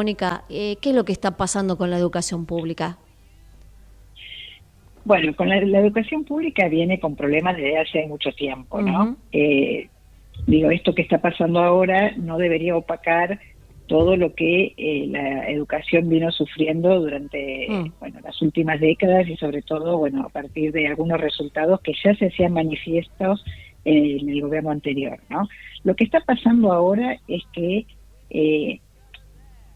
Mónica, ¿qué es lo que está pasando con la educación pública? Bueno, con la educación pública viene con problemas desde hace mucho tiempo, ¿no? Ujú. Esto que está pasando ahora no debería opacar todo lo que la educación vino sufriendo durante, Mm. bueno, las últimas décadas y sobre todo, bueno, a partir de algunos resultados que ya se hacían manifiestos en el gobierno anterior, ¿no? Lo que está pasando ahora es que eh,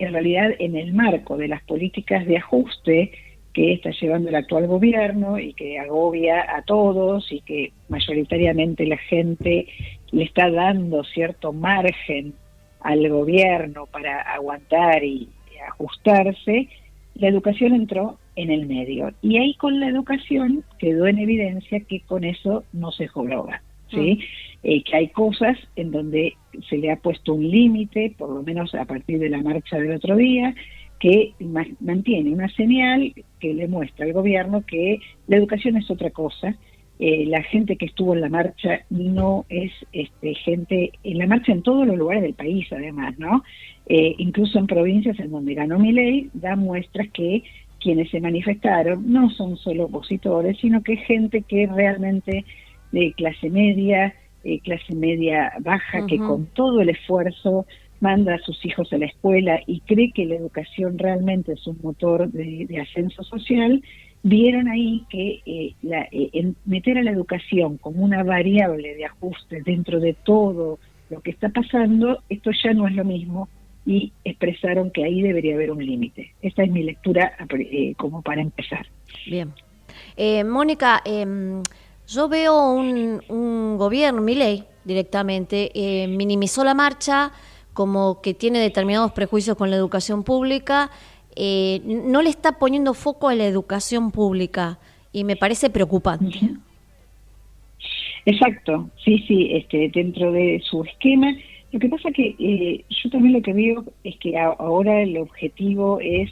en realidad en el marco de las políticas de ajuste que está llevando el actual gobierno y que agobia a todos y que mayoritariamente la gente le está dando cierto margen al gobierno para aguantar y ajustarse, la educación entró en el medio. Y ahí con la educación quedó en evidencia que con eso no se joroba, Mm. ¿sí? Que hay cosas en donde se le ha puesto un límite, por lo menos a partir de la marcha del otro día, que mantiene una señal que le muestra al gobierno que la educación es otra cosa. La gente que estuvo en la marcha no es gente en la marcha en todos los lugares del país, además, ¿no? Incluso en provincias en donde ganó Milei, da muestras que quienes se manifestaron no son solo opositores, sino que gente que realmente de clase media baja, que Ujú. con todo el esfuerzo manda a sus hijos a la escuela y cree que la educación realmente es un motor de ascenso social, vieron ahí que meter a la educación como una variable de ajuste dentro de todo lo que está pasando, esto ya no es lo mismo y expresaron que ahí debería haber un límite. Esta es mi lectura como para empezar. Bien. Mónica, yo veo un gobierno, Milei, directamente, minimizó la marcha, como que tiene determinados prejuicios con la educación pública, no le está poniendo foco a la educación pública y me parece preocupante. Uh-huh. Exacto, sí, sí, dentro de su esquema. Lo que pasa que yo también lo que veo es que ahora el objetivo es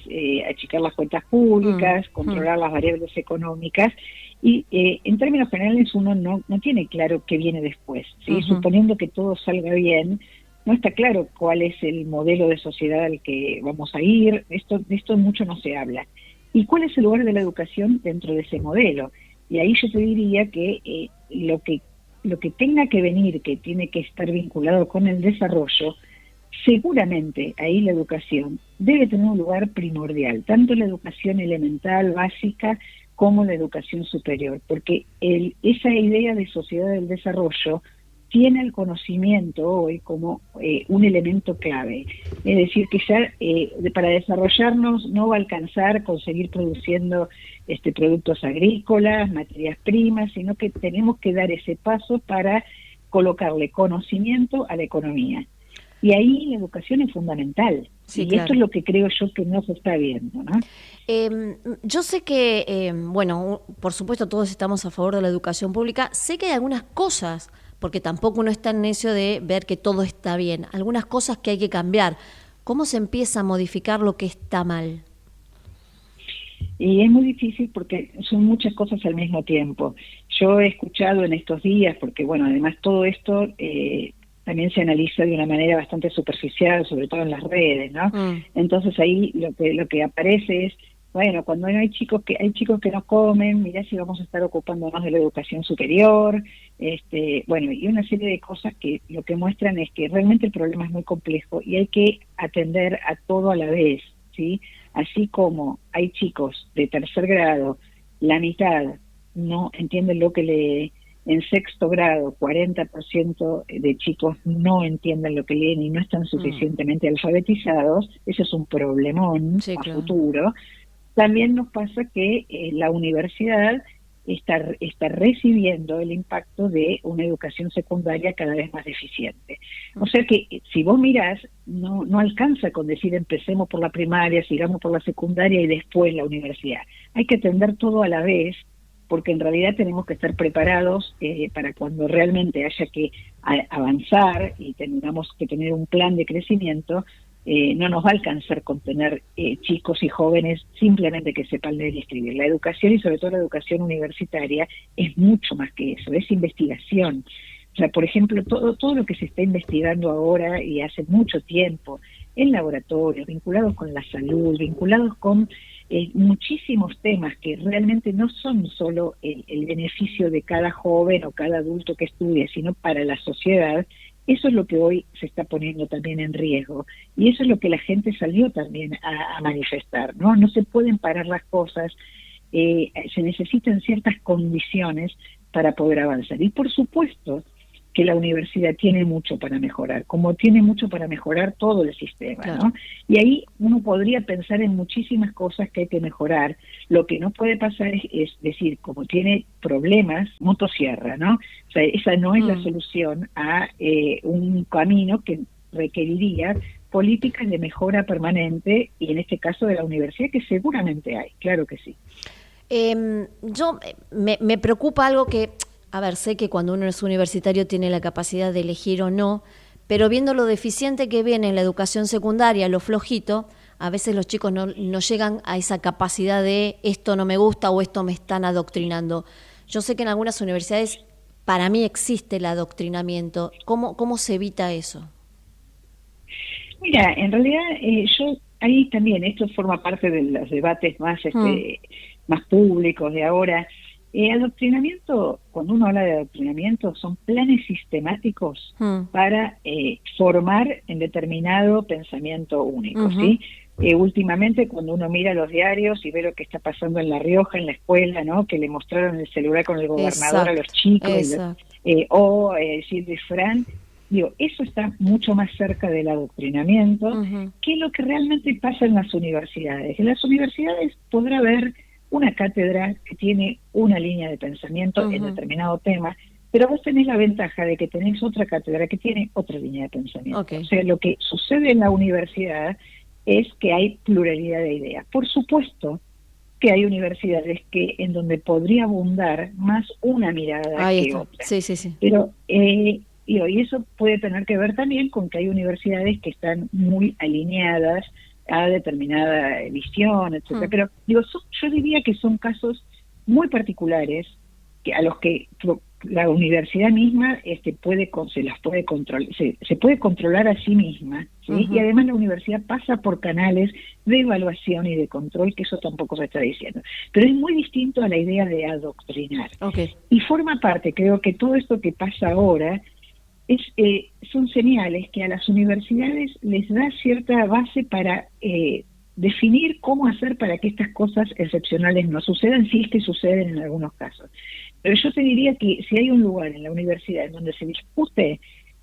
achicar las cuentas Mm. públicas, Mm. controlar las variables económicas y en términos generales uno no tiene claro qué viene después, ¿sí? Ujú. Suponiendo que todo salga bien, no está claro cuál es el modelo de sociedad al que vamos a ir, de esto mucho no se habla. ¿Y cuál es el lugar de la educación dentro de ese modelo? Y ahí yo te diría que lo que tenga que venir, que tiene que estar vinculado con el desarrollo, seguramente ahí la educación debe tener un lugar primordial, tanto la educación elemental, básica, como la educación superior, porque esa idea de sociedad del desarrollo tiene el conocimiento hoy como un elemento clave. Es decir, que ya para desarrollarnos no va a alcanzar con seguir produciendo productos agrícolas, materias primas, sino que tenemos que dar ese paso para colocarle conocimiento a la economía. Y ahí la educación es fundamental. Sí, Y esto claro. es lo que creo yo que no se está viendo, ¿no? Yo sé que, bueno, por supuesto todos estamos a favor de la educación pública. Sé que hay algunas cosas, porque tampoco uno es tan necio de ver que todo está bien, algunas cosas que hay que cambiar. ¿Cómo se empieza a modificar lo que está mal? Y es muy difícil porque son muchas cosas al mismo tiempo. Yo he escuchado en estos días, porque bueno, además todo esto también se analiza de una manera bastante superficial, sobre todo en las redes, ¿no? Mm. Entonces ahí lo que aparece es, bueno, cuando hay chicos que no comen, mirá si vamos a estar ocupándonos de la educación superior, bueno, y una serie de cosas que lo que muestran es que realmente el problema es muy complejo y hay que atender a todo a la vez, ¿sí? Así como hay chicos de tercer grado, la mitad no entienden lo que lee, en sexto grado 40% de chicos no entienden lo que leen y no están Mm. suficientemente alfabetizados, eso es un problemón Sí, a claro. futuro. También nos pasa que la universidad está recibiendo el impacto de una educación secundaria cada vez más deficiente. O Mm. sea que si vos mirás, no alcanza con decir empecemos por la primaria, sigamos por la secundaria y después la universidad. Hay que atender todo a la vez, porque en realidad tenemos que estar preparados para cuando realmente haya que avanzar y tengamos que tener un plan de crecimiento, no nos va a alcanzar con tener chicos y jóvenes simplemente que sepan leer y escribir. La educación y sobre todo la educación universitaria es mucho más que eso, es investigación. O sea, por ejemplo, todo lo que se está investigando ahora y hace mucho tiempo en laboratorios, vinculados con la salud, vinculados con muchísimos temas que realmente no son solo el beneficio de cada joven o cada adulto que estudie, sino para la sociedad. Eso es lo que hoy se está poniendo también en riesgo y eso es lo que la gente salió también a manifestar, ¿no? No se pueden parar las cosas, se necesitan ciertas condiciones para poder avanzar. Y por supuesto que la universidad tiene mucho para mejorar, como tiene mucho para mejorar todo el sistema, Claro. ¿no? Y ahí uno podría pensar en muchísimas cosas que hay que mejorar. Lo que no puede pasar es decir, como tiene problemas, motosierra, ¿no? O sea, esa no es la solución a un camino que requeriría políticas de mejora permanente y en este caso de la universidad, que seguramente hay, claro que sí. Me preocupa algo que, a ver, sé que cuando uno es universitario tiene la capacidad de elegir o no, pero viendo lo deficiente que viene en la educación secundaria, lo flojito, a veces los chicos no llegan a esa capacidad de esto no me gusta o esto me están adoctrinando. Yo sé que en algunas universidades para mí existe el adoctrinamiento. ¿Cómo se evita eso? Mira, en realidad yo ahí también, esto forma parte de los debates más públicos de ahora. Adoctrinamiento, cuando uno habla de adoctrinamiento, son planes sistemáticos para formar en determinado pensamiento único, ¿sí? Últimamente, cuando uno mira los diarios y ve lo que está pasando en La Rioja, en la escuela, ¿no? Que le mostraron el celular con el gobernador a los chicos, Silvio Fran, digo, eso está mucho más cerca del adoctrinamiento que lo que realmente pasa en las universidades. En las universidades podrá haber una cátedra que tiene una línea de pensamiento en determinado tema, pero vos tenés la ventaja de que tenés otra cátedra que tiene otra línea de pensamiento. O sea, lo que sucede en la universidad es que hay pluralidad de ideas. Por supuesto que hay universidades en donde podría abundar más una mirada que otra. Sí. Pero y eso puede tener que ver también con que hay universidades que están muy alineadas a determinada visión, etcétera. Pero yo diría que son casos muy particulares que a los que la universidad misma se puede controlar, se puede controlar a sí misma, ¿sí? Y además la universidad pasa por canales de evaluación y de control, que eso tampoco se está diciendo. Pero es muy distinto a la idea de adoctrinar. Y forma parte, creo que todo esto que pasa ahora son señales que a las universidades les da cierta base para definir cómo hacer para que estas cosas excepcionales no sucedan, si es que suceden en algunos casos. Pero yo te diría que si hay un lugar en la universidad en donde se discute,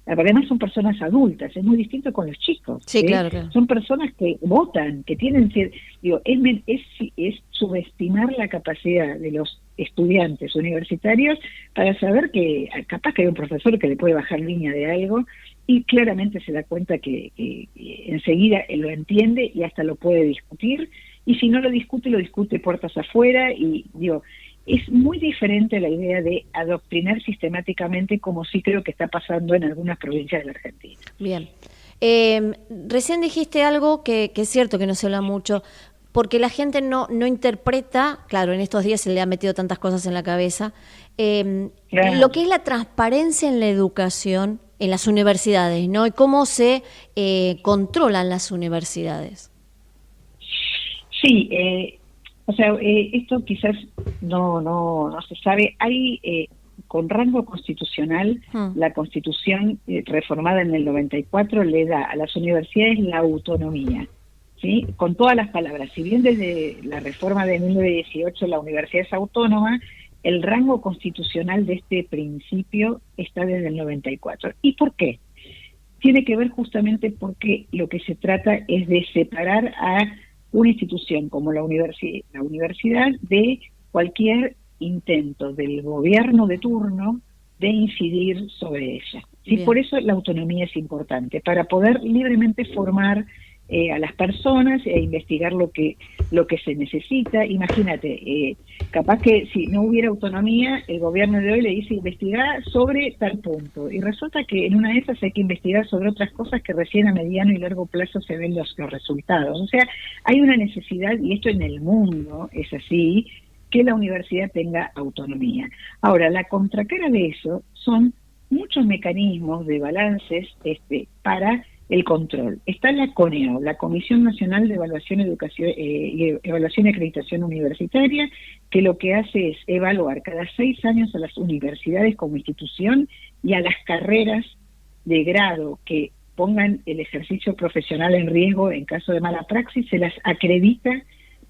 además son personas adultas, es muy distinto con los chicos. Sí, claro. Son personas que votan, que tienen, es subestimar la capacidad de los estudiantes universitarios para saber que capaz que hay un profesor que le puede bajar línea de algo y claramente se da cuenta que enseguida lo entiende y hasta lo puede discutir, y si no lo discute puertas afuera, y es muy diferente la idea de adoctrinar sistemáticamente, como sí creo que está pasando en algunas provincias de la Argentina. Bien. Recién dijiste algo que es cierto que no se habla mucho, porque la gente no interpreta, claro, en estos días se le han metido tantas cosas en la cabeza, lo que es la transparencia en la educación en las universidades, ¿no? Y cómo se controlan las universidades. Sí, esto quizás no se sabe. Hay con rango constitucional, la Constitución reformada en el 94 le da a las universidades la autonomía, ¿sí? Con todas las palabras. Si bien desde la reforma de 1918 la universidad es autónoma, el rango constitucional de este principio está desde el 94. ¿Y por qué? Tiene que ver justamente porque lo que se trata es de separar a una institución como la universidad de cualquier intento del gobierno de turno de incidir sobre ella. ¿Sí? Por eso la autonomía es importante, para poder libremente formar a las personas e investigar lo que se necesita. Imagínate, capaz que si no hubiera autonomía, el gobierno de hoy le dice investigar sobre tal punto, y resulta que en una de esas hay que investigar sobre otras cosas que recién a mediano y largo plazo se ven los resultados. O sea, hay una necesidad, y esto en el mundo es así, que la universidad tenga autonomía. Ahora, la contracara de eso son muchos mecanismos de balances para el control. Está la CONEO, la Comisión Nacional de Evaluación, Evaluación y Acreditación Universitaria, que lo que hace es evaluar cada 6 años a las universidades como institución y a las carreras de grado que pongan el ejercicio profesional en riesgo en caso de mala praxis, se las acredita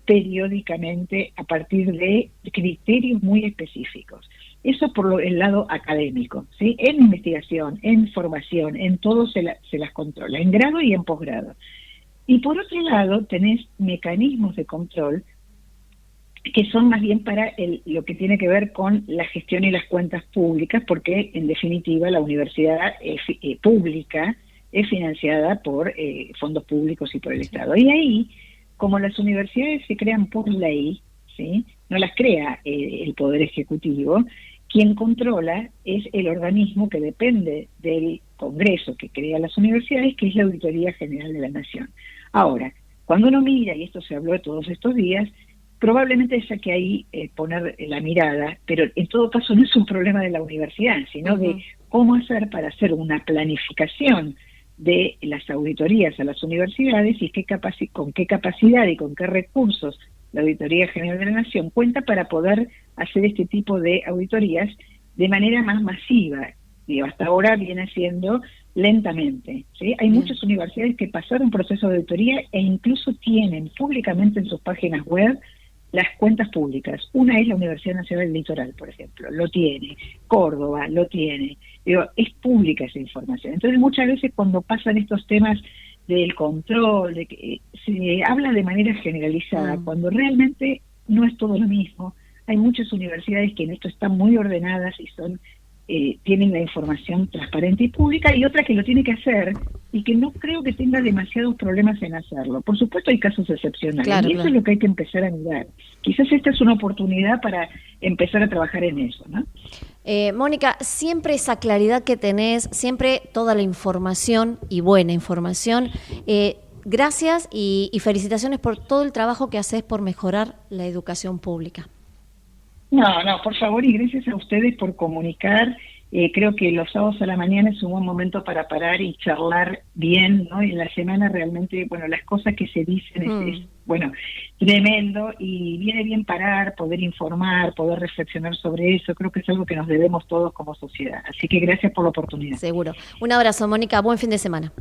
periódicamente a partir de criterios muy específicos. Eso por el lado académico, ¿sí? En investigación, en formación, en todo se las controla, en grado y en posgrado. Y por otro lado, tenés mecanismos de control que son más bien para lo que tiene que ver con la gestión y las cuentas públicas, porque en definitiva la universidad pública es financiada por fondos públicos y por el Estado. Y ahí, como las universidades se crean por ley, ¿sí? No las crea el Poder Ejecutivo, quien controla es el organismo que depende del Congreso que crea las universidades, que es la Auditoría General de la Nación. Ahora, cuando uno mira, y esto se habló de todos estos días, probablemente haya que ahí poner la mirada, pero en todo caso no es un problema de la universidad, sino de cómo hacer para hacer una planificación de las auditorías a las universidades y con qué capacidad y con qué recursos la Auditoría General de la Nación cuenta para poder hacer este tipo de auditorías de manera más masiva. Y hasta ahora viene haciendo lentamente, ¿sí? Hay muchas universidades que pasaron proceso de auditoría e incluso tienen públicamente en sus páginas web las cuentas públicas. Una es la Universidad Nacional del Litoral, por ejemplo, lo tiene, Córdoba lo tiene. Digo, es pública esa información. Entonces muchas veces cuando pasan estos temas del control, de que se habla de manera generalizada, cuando realmente no es todo lo mismo. Hay muchas universidades que en esto están muy ordenadas y tienen la información transparente y pública, y otra que lo tiene que hacer y que no creo que tenga demasiados problemas en hacerlo. Por supuesto hay casos excepcionales, y eso es lo que hay que empezar a mirar. Quizás esta es una oportunidad para empezar a trabajar en eso, ¿no? Mónica, siempre esa claridad que tenés, siempre toda la información y buena información. Gracias y felicitaciones por todo el trabajo que haces por mejorar la educación pública. No, por favor, y gracias a ustedes por comunicar. Creo que los sábados a la mañana es un buen momento para parar y charlar bien, ¿no? Y en la semana realmente, bueno, las cosas que se dicen es tremendo, y viene bien parar, poder informar, poder reflexionar sobre eso. Creo que es algo que nos debemos todos como sociedad. Así que gracias por la oportunidad. Seguro. Un abrazo, Mónica. Buen fin de semana.